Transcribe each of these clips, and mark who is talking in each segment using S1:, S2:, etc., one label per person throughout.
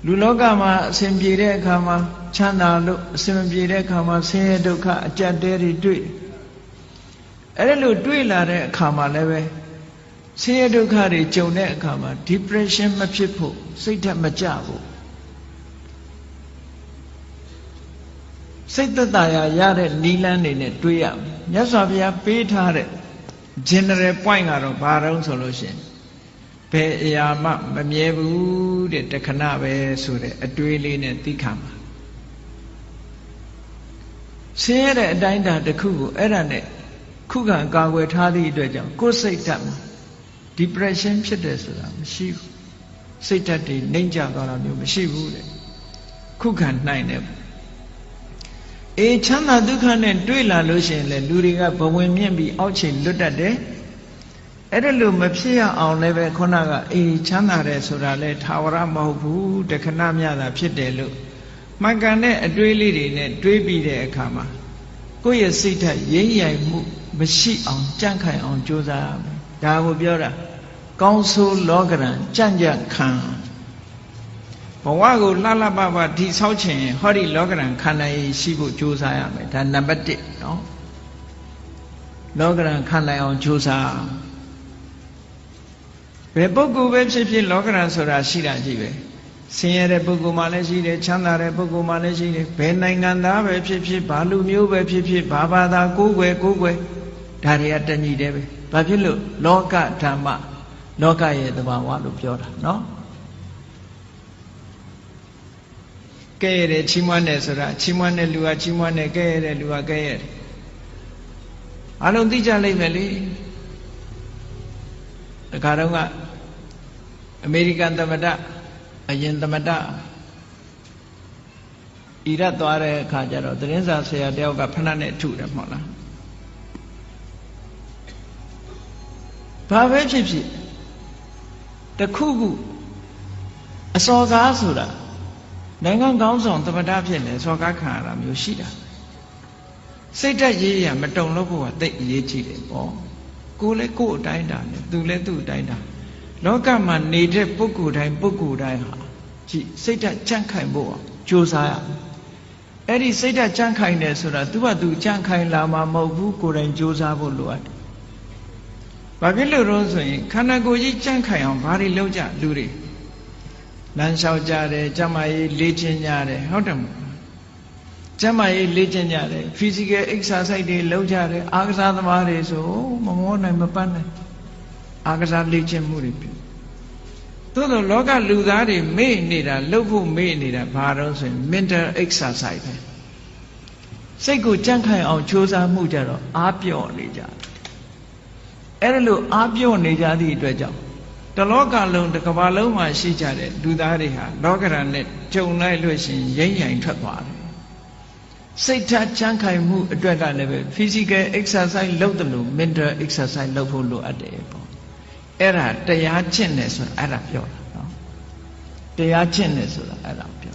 S1: လူလောကမှာအစဉ်ပြေတဲ့အခါမှာချမ်းသာလို့အစဉ်မပြေတဲ့အခါမှာဆင်းရဲဒုက္ခအကြက်တဲတွေတွေ့အဲ့ဒါလို့တွေ့လာတဲ့အခါမှာလည်းပဲဆင်းရဲဒုက္ခတွေကြုံတဲ့အခါမှာ depression မဖြစ်ဖို့စိတ်ဓာတ်မကျဖို့စိတ်သက်သာရတဲ့နိလန်းနေနဲ့တွေးရမယ်မြတ်စွာဘုရားပေးထားတဲ့ general point ကတော့ဘာတော့ဆိုလို့ရှိရင်ဘယ်အရာမှမမြဲဘူးတဲ့တခဏပဲဆိုတဲ့အတွေးလေးနဲ့သိခံပါဆင်းရဲတဲ့အတိုင်းတာတစ်ခုကိုအဲ့ဒါနဲ့ခုခံကာကွယ်ထားသည့်အတွက်ကြောင့်ကိုယ်စိတ်ဓာတ်မှာ depression ဖြစ်တယ်ဆိုတာမရှိဘူးစိတ်ဓာတ်တွေနှိမ့်ကျသွားတာမျိုးမရှိဘူးတဲ့ခုခံနိုင်တယ်အေးချမ်းသာဒုက္ခနဲ့တွေ့လာလို့ရှိရင်လေလူတွေကဘဝင်မြင့်ပြီးအောက်ခြေလွတ်တတ်တယ်အဲ့ဒါလို့မဖြစ်ရအောင်လည်းပဲခုနကအေးချမ်းသာတယ်ဆိုတာလေထာဝရမဟုတ်ဘူးတခဏမျှတာဖြစ်တယ်လို့မှန်ကန်တဲ့အတွေးလေးတွေနဲ့တွေးပြီးတဲ့အခါမှာကိုယ့်ရဲ့စိတ်ဓာတ်ရိမ့်ရိုင်မှုမရှိအောင်ကြန့်ခိုင်အောင်ကြိုးစားရမယ်ဒါကိုပြောတာကောင်းဆိုးလောကရန်ကြန့်ကြန့်ခံဘဝကိုလှလှပပဒီဆောက်ချင်ဟောဒီလောကရန်ခန္ဓာရည်ရှိဖို့ကြိုးစားရမယ်ဒါနံပါတ်1နော်လောကရန်ခန္ဓာအောင်ကြိုးစားဘယ်ပုဂ္ဂိုလ်ပဲဖြစ်ဖြစ်လောကရန်ဆိုတာရှိတာကြည့်ပဲဆင်းရဲတဲ့ပုဂ္ဂိုလ်မှလည်းရှိတယ်ချမ်းသာတဲ့ပုဂ္ဂိုလ်မှလည်းရှိတယ်ဘယ်နိုင်ငံသားပဲဖြစ်ဖြစ်ဘာလူမျိုးပဲဖြစ်ဖြစ်ဘာဘာသာကိုယ်ွယ်ဒါတွေကတညီတယ်ပဲဘာဖြစ်လို့လောကဓမ္မလောကရဲ့သဘာဝလို့ပြောတာနော်ကဲရတယ်ချီးမွမ်းတယ်ဆိုတာချီးမွမ်းတဲ့လူကချီးမွမ်းတယ်ကဲရတဲ့လူကကဲရတယ်အလုံးသိကြလိမ့်မယ်လေတခါတော့ကအမေရိကန်သမ္မတအရင်သမ္မတအီရတ်သွားတဲ့အခါကျတော့သတင်းစာဆရာတယောက်ကဖဏနဲ့ထုတယ်မဟုတ်လားဘာပဲဖြစ်ဖြစ်တခုခုအစော်ကားဆိုတာနိုင်ငံကောင်းဆောင်သမ္မတဖြစ်နေစော်ကားခံရတာမျိုးရှိတာစိတ်ဓာတ်ရေးရမတုံလို့ဖို့ကသိအရေးကြီးတယ်ပေါ့ကိုယ်လည်းကိုယ်အတိုင်းတာနဲ့သူလည်းသူ့အတိုင်းတာလောကမှာနေတဲ့ပုဂ္ဂိုလ်တိုင်းဟာကြည့်စိတ်ဓာတ်ကြန့်ခိုင်ဖို့ကြိုးစားရအဲ့ဒီစိတ်ဓာတ်ကြန့်ခိုင်တယ်ဆိုတာသူကသူကြန့်ခိုင်လာမှာမဟုတ်ဘူးကိုယ်တိုင်ကြိုးစားဖို့လိုအပ်တယ်ဘာဖြစ်လို့လဲဆိုရင်ခန္ဓာကိုယ်ကြီးကြန့်ခိုင်အောင်ဘာတွေလုပ်ကြလူတွေလမ်းလျှောက်ကြတယ်ကျမကြီးလေ့ကျင့်ကြတယ်ဟုတ်တယ်မဟုတ်ကျမကြီးလေ့ကျင့်ကြတယ် physical exercise တွေလုပ်ကြတယ်အားကစားသမားတွေဆိုမမောနိုင်မပန်းနိုင်အားကစားလေ့ကျင့်မှုတွေပြုသို့သောလောကလူသားတွေမေ့နေတာလုပ်ဖို့မေ့နေတာဘာလို့ဆိုရင် mental exercise ပဲစိတ်ကိုကြန့်ခိုင်အောင်ကြိုးစားမှုကြတော့အားပြော့နေကြတယ်အဲ့ဒါလို့အားပြော့နေကြသည့်အတွက်ကြောင့်တလောကလုံးတစ်ကမ္ဘာလုံးမှာရှိကြတဲ့လူသားတွေဟာလောကရန်နဲ့ကြုံလိုက်လို့ရှိရင်ရိမ့်ရိုင်ထွက်သွားတယ်စိတ်ဓာတ်ကြန့်ခိုင်မှုအတွက်ကလည်းပဲ physical exercise လုပ်တယ်လို့ mental exercise လုပ်ဖို့လိုအပ်တယ်ပေါ့အဲ့ဒါတရားကျင့်တယ်ဆိုတာအဲ့ဒါပြောတာနော်တရားကျင့်တယ်ဆိုတာအဲ့ဒါပြော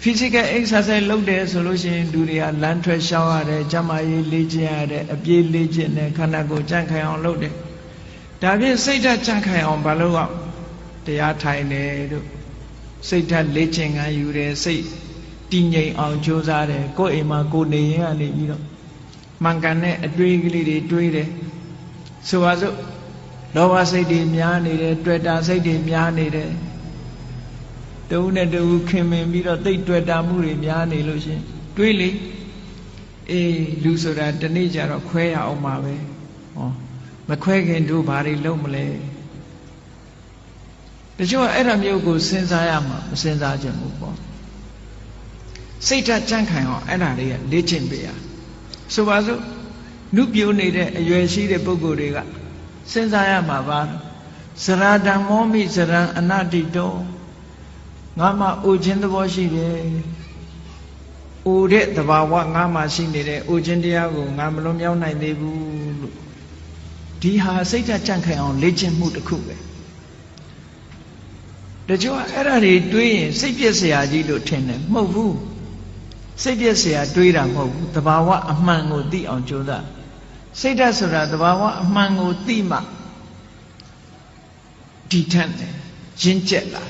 S1: physical exercise လုပ်တယ်ဆိုလို့ရှိရင်လူတွေကလမ်းထွက်ရှောင်းရတယ်ကျန်းမာရေးလေ့ကျင့်ရတယ်အပြေးလေ့ကျင့်တယ်ခန္ဓာကိုယ်ကြန့်ခိုင်အောင်လုပ်တယ်ဒါဖြင့်စိတ်ဓာတ်ကြန့်ခိုင်အောင်ဘာလို့ကတရားထိုင်တယ်တို့စိတ်ဓာတ်လေ့ကျင့်ခန်းယူတယ်စိတ်တည်ငြိမ်အောင်ကြိုးစားတယ်ကိုယ်အိမ်မှာကိုယ်နေရင်ကနေပြီးတော့မှန်ကန်တဲ့အတွေးကလေးတွေတွေးတယ်ဆိုပါစို့လောဘစိတ်တွေများနေတယ်တွေ့တာစိတ်တွေများနေတယ်တဦးနဲ့တဦးခင်မင်ပြီးတော့သိတွေ့တာမှုတွေများနေလို့ရှင်တွေးလေအေးလူဆိုတာတနေ့ကျတော့ခွဲရအောင်ပါပဲဟောမခွဲခင်တို့ဘာတွေလုပ်မလဲတချို့အဲ့ဒါမျိုးကိုစဉ်းစားရမှာမစဉ်းစားကြဘူးပေါ့စိတ်ဓာတ်ကြန့်ခိုင်အောင်အဲ့ဒါတွေကလေ့ကျင့်ပေးရဆိုပါစို့နုပြိုနေတဲ့အရွယ်ရှိတဲ့ပုဂ္ဂိုလ်တွေကစဉ်းစားရမှာပါဇရာဓမ္မောမိဇရံအနတ္တိတောငါမှအိုခြင်းသဘောရှိတယ်အိုတဲ့သဘာဝငါမှရှိနေတဲ့အိုခြင်းတရားကိုငါမလွန်မြောက်နိုင်သေးဘူးလို့ဒီဟာစိတ်ဓာတ်ကြန့်ခိုင်အောင်လေ့ကျင့်မှုတစ်ခုပဲတချို့အဲ့ဒါတွေတွေးရင်စိတ်ပြည့်စရာကြီးလို့ထင်တယ်မဟုတ်ဘူးစိတ်ပြည့်စရာတွေးတာမဟုတ်ဘူးသဘာဝအမှန်ကိုသိအောင်ကြိုးစားစိတ်ဓာတ်ဆိုတာသဘာဝအမှန်ကိုသိမှဒီထက်တယ်ရင့်ကျက်လာ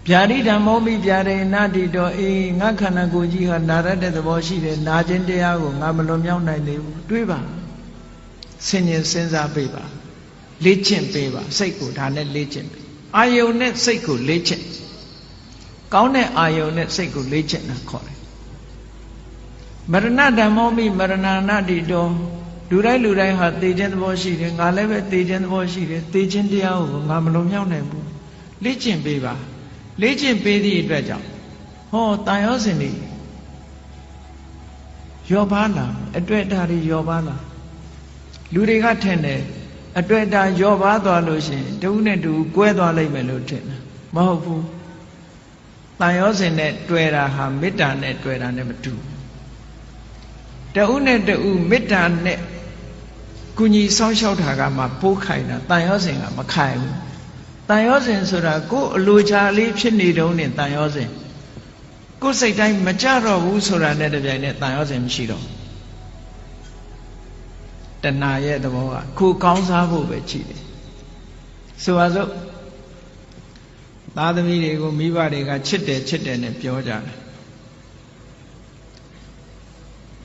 S1: ဗျာတိဓမ္မောမိဗျာရေနတိတောအေးငါခန္ဓာကိုယ်ကြီးဟာနာရတဲ့သဘောရှိတယ်နာခြင်းတရားကိုငါမလွန်မြောက်နိုင်သေးဘူးတွေးပါဆင်ញင်စဉ်းစားပေးပါလေ့ကျင့်ပေးပါစိတ်ကိုဒါနဲ့လေ့ကျင့်ပေးအာယုန်နဲ့စိတ်ကိုလေ့ကျင့်ကောင်းတဲ့အာယုန်နဲ့စိတ်ကိုလေ့ကျင့်တာခေါ်တယ်မရဏဓမ္မောမိမရဏနာတိတောလူတိုင်းဟာသိခြင်းသဘောရှိတယ်ငါလည်းပဲသိခြင်းသဘောရှိတယ်သိခြင်းတရားကိုငါမလွန်မြောက်နိုင်ဘူးလေ့ကျင့်ပေးပါလေ့ကျင့်ပေးသည့်အတွက်ကြောင့်ဟောတန်ရောစဉ်တွေယောပါလာအတွေ့အတာတွေယောပါလာလူတွေကထင်တယ်အတွေ့အတာယောပါသွားလို့ရှိရင်တဦးနဲ့တဦးကွဲသွားလိမ့်မယ်လို့ထင်တာမဟုတ်ဘူးတန်ရောစဉ်နဲ့တွေ့တာဟာမေတ္တာနဲ့တွေ့တာနဲ့မတူတဦးနဲ့တဦးမေတ္တာနဲ့ကုညီဆောင်းလျှောက်တာကမှပိုးခိုင်တာတန်ရောစဉ်ကမခိုင်ဘူးတန်ရောစဉ်ဆိုတာကိုယ်အလိုချလေးဖြစ်နေတုန်းနဲ့တန်ရောစဉ်ကိုယ်စိတ်တိုင်းမကြတော့ဘူးဆိုတာနဲ့တပြိုင်နက်တန်ရောစဉ်မရှိတော့တဏှာရဲ့သဘောကကိုယ်ကောင်းစားဖို့ပဲကြည့်တယ်ဆိုပါစို့သားသမီးတွေကိုမိဘတွေကချစ်တယ်နဲ့ပြောကြတယ်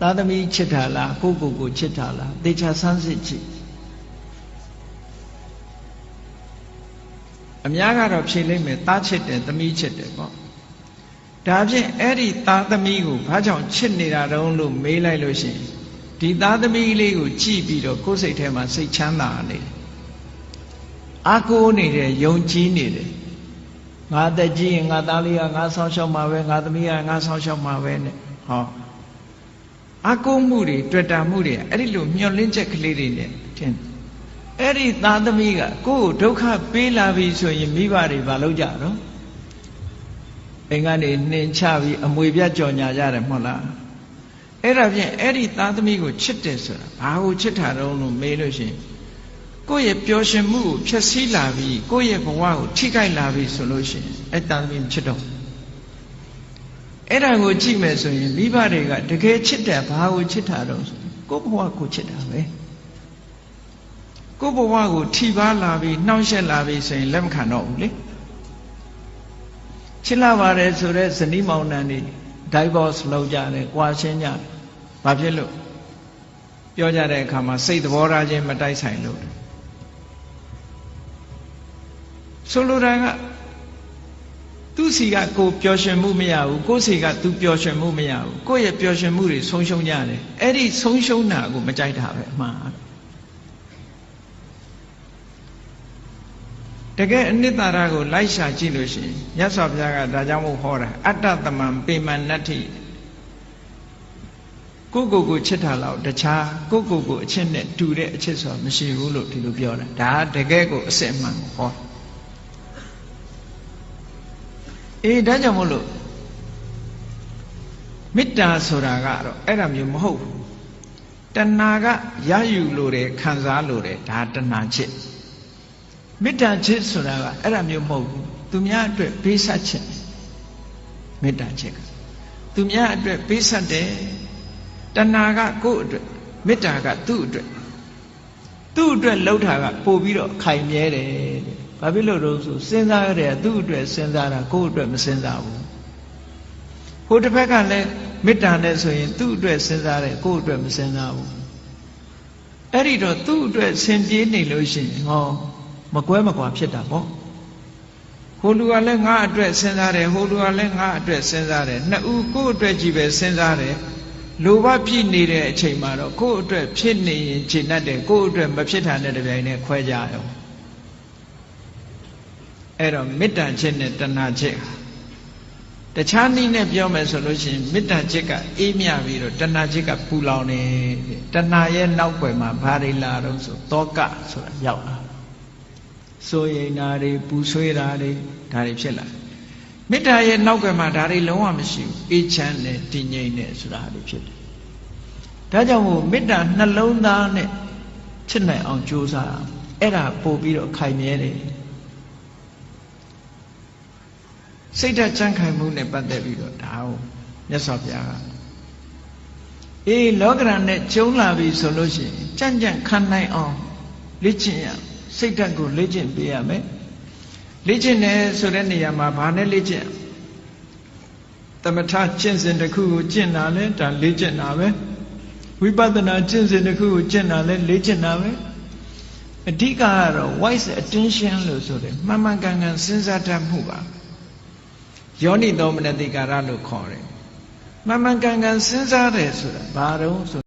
S1: သားသမီးချစ်တာလားကိုကိုချစ်တာလားသေချာဆန်းစစ်ကြည့်အများကတော့ဖြေလိုက်မယ်သားချစ်တယ်သမီးချစ်တယ်ပေါ့ဒါဖြင့်အဲ့ဒီသားသမီးကိုဘာကြောင့်ချစ်နေတာတုံးလို့မေးလိုက်လို့ရှိရင်ဒီသားသမီးလေးကိုကြည့်ပြီးတော့ကိုယ်စိတ်ထဲမှာစိတ်ချမ်းသာနေတယ်အာကိုးနေတယ်ယုံကြည်နေတယ်ငါသက်ကြီးရင်ငါသားလေးကငါဆောင်းရှောက်မှာပဲငါသမီးကငါဆောင်းရှောက်မှာပဲနဲ့ဟောအာကိုးမှုတွေတွေ့တာမှုတွေအဲ့ဒီလိုမျောလင်းချက်ကလေးတွေနဲ့ထင်အဲ့ဒီသားသမီးကကိုယ့်ကိုဒုက္ခပေးလာပြီဆိုရင်မိဘတွေဘာလုပ်ကြတော့အိမ်ကနေနှင်ချပြီးအမွေပြတ်ကြော်ညာကြတယ်မဟုတ်လားအဲ့ဒါဖြင့်အဲ့ဒီသားသမီးကိုချစ်တယ်ဆိုတာဘာကိုချစ်တာတုံးလို့မေးလို့ရှိရင်ကိုယ့်ရဲ့ပျော်ရွှင်မှုကိုဖျက်ဆီးလာပြီးကိုယ့်ရဲ့ဘဝကိုထိခိုက်လာပြီးဆိုလို့ရှိရင်အဲ့သားသမီးမချစ်တော့အဲ့ဒါကိုကြည့်မယ်ဆိုရင်မိဘတွေကတကယ်ချစ်တယ်ဘာကိုချစ်တာတုံးဆိုကိုယ့်ဘဝကိုချစ်တာပဲကိုယ့်ဘဝကိုထိပါလာပြီးနှောင့်ယှက်လာပြီးဆိုရင်လက်မခံတော့ဘူးလေချစ်လာပါတယ်ဆိုတော့ဇနီးမောင်နှံတွေ divorce လုပ်ကြတယ်၊ကွာရှင်းကြတယ်။ဘာဖြစ်လို့ပြောကြတဲ့အခါမှာစိတ်သဘောထားချင်းမတိုက်ဆိုင်လို့ဆိုလိုတာကသူ့စီကကိုပျော်ရွှင်မှုမရဘူးကိုယ့်စီကသူပျော်ရွှင်မှုမရဘူးကိုယ့်ရဲ့ပျော်ရွှင်မှုတွေဆုံးရှုံးကြတယ်အဲ့ဒီဆုံးရှုံးတာကိုမကြိုက်တာပဲအမှားတကယ်အနိတ္တရာကိုလိုက်ရှာကြည့်လို့ရှိရင်မြတ်စွာဘုရားကဒါကြောင့်မို့ဟောတာအတ္တသမံပေမနတ္ထိကိုချစ်တာလောက်တခြားကိုအချစ်နဲ့တူတဲ့အချစ်ဆိုတာမရှိဘူးလို့ဒီလိုပြောတာဒါတကယ်ကိုအစစ်အမှန်ကိုဟောဒါကြောင့်မို့လို့မေတ္တာဆိုတာကတော့အဲ့ဒါမျိုးမဟုတ်ဘူးတဏှာကရယူလို့တယ်ခံစားလို့တယ်ဒါတဏှာချစ်မေတ္တာချစ်ဆိုတာကအဲ့ဒါမျိုးမဟုတ်ဘူးသူများအတွက်ပေးဆက်ခြင်းမေတ္တာချစ်ကသူများအတွက်ပေးဆက်တယ်တဏှာကကိုယ့်အတွက်မေတ္တာကသူ့အတွက်လှုပ်တာကပို့ပြီးတော့ခိုင်မြဲတယ်ဘာဖြစ်လို့တော့ဆိုစဉ်းစားရတယ်သူ့အတွက်စဉ်းစားတာကိုယ့်အတွက်မစဉ်းစားဘူးဟိုတစ်ဖက်ကလည်းမေတ္တာနဲ့ဆိုရင်သူ့အတွက်စဉ်းစားတယ်ကိုယ့်အတွက်မစဉ်းစားဘူးအဲ့ဒီတော့သူ့အတွက်ဆင်ပြေးနေလို့ရှိရင်ဟောမကွဲမကွာဖြစ်တာပေါ့ဟိုလူကလည်းငါအတွက်စဉ်းစားတယ်ဟိုလူကလည်းငါအတွက်စဉ်းစားတယ်နှစ်ဦးကိုယ့်အတွက်ကြီးပဲစဉ်းစားတယ်လိုဘဖြစ်နေတဲ့အချိန်မှာတော့ကိုယ့်အတွက်ဖြစ်နေရင်ခြေနှက်တယ်ကိုယ့်အတွက်မဖြစ်တာနဲ့တပြိုင်နက်ခွဲကြရောအဲ့တော့မေတ္တာချစ်နဲ့တဏှာချစ်တခြားနည်းနဲ့ပြောမယ်ဆိုလို့ရှိရင်မေတ္တာချစ်ကအေးမြပြီးတော့တဏှာချစ်ကပူလောင်နေတဏှာရဲ့နောက်ွယ်မှာဘာတွေလာတော့ဆိုတောကဆိုတာရောက်လာစိုးရိမ်တာတွေပူဆွေးတာတွေဒါတွေဖြစ်လာမေတ္တာရဲ့နောက်ကမှဒါတွေလုံးဝမရှိဘူးအေးချမ်းတယ်တည်ငြိမ်တယ်ဆိုတာတွေဖြစ်တယ်ဒါကြောင့်မို့မေတ္တာနှလုံးသားနဲ့ချစ်နိုင်အောင်ကြိုးစားအဲ့ဒါပို့ပြီးတော့ခိုင်မြဲတယ်စိတ်ဓာတ်ကြံ့ခိုင်မှုနဲ့ပတ်သက်ပြီးတော့ဒါကိုမြတ်စွာဘုရားကလောကရန်နဲ့ကျုံလာပြီဆိုလို့ရှိရင်ကြံ့ခံနိုင်အောင်လေ့ကျင့်ရစိတ်ဓာတ်ကိုလေ့ကျင့်ပေးရမယ် လေ့ကျင့်တယ်ဆိုတဲ့နေရာမှာဘာနဲ့လေ့ကျင့်သမထကျင့်စဉ်တစ်ခုကိုကျင့်တာလဲဒါလေ့ကျင့်တာပဲဝိပဿနာကျင့်စဉ်တစ်ခုကိုကျင့်တာလဲလေ့ကျင့်တာပဲအဓိကကတော့ wise attention လို့ဆိုတယ်မှန်မှန်ကန်ကန်စဉ်းစားတတ်မှုပါယောနိသောမနတိကာရလို့ခေါ်တယ်မှန်မှန်ကန်ကန်စဉ်းစားတယ်ဆိုတာဘာတော့